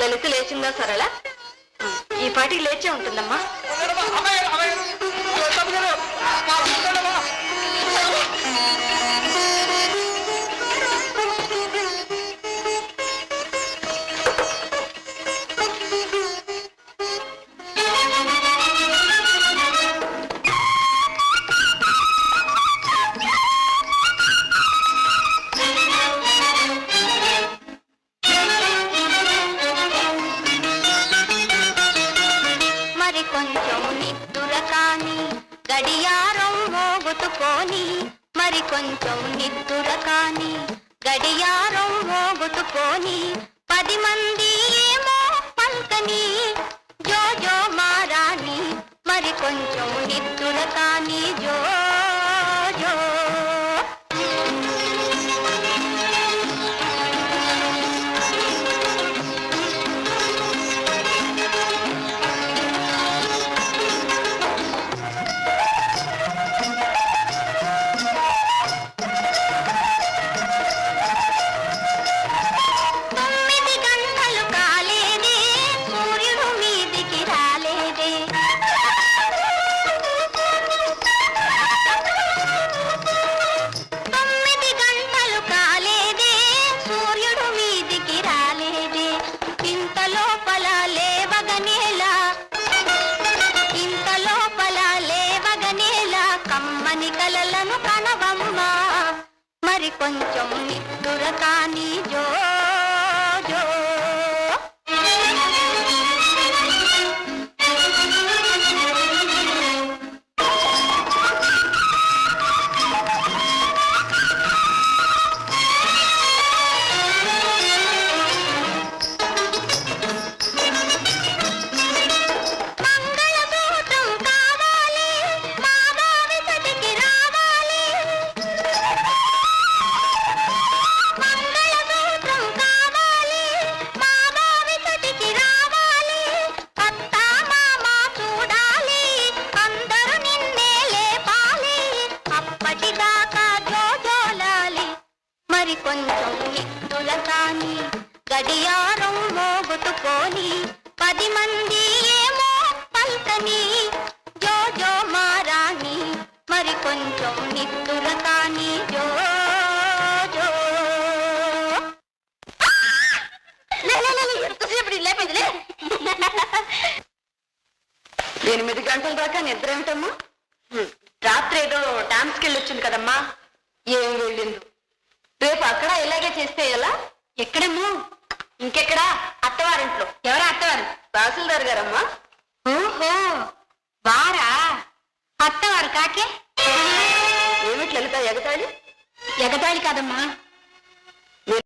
లలిత లేచిందా సరళ? ఈ పాటికి లేచే ఉంటుందమ్మా. గడియారం మోగుతుకోని మరి కొంచెం నిద్దుర కాని గడియారం మోగుతుకోని 10 మంది ఏమో పల్కని జో జో మారాని మరి కొంచెం నిద్దుర కాని జో జో. కలలను కనవమ్మా మరి కొంచెం నిద్దుర కాని జో జో. మరి కొంచెం నిద్దుల కాని గడియారం మోగుతుకోని 10 మంది ఏమో పల్కని జో జో మారాని మరి కొంచెం నిద్దుల కాని జో జో. ఎంతసేపు లేపేదిలే. 8 గంటల దాకా నిద్ర ఏమిటమ్మా? రాత్రి ఏదో డాన్స్కి వెళ్ళొచ్చింది కదమ్మా. ఏం వెళ్ళింది? రేపు అక్కడ ఇలాగే చేస్తే ఎలా? ఎక్కడమ్మా? ఇంకెక్కడా? అత్తవారింట్లో. ఎవరా అత్తవారు? తహసీల్దార్ గారమ్మా. ఓహో వారా? అత్తవారు కాకే. ఏమిటి లలిత ఎగతాళి? ఎగతాళి కాదమ్మా,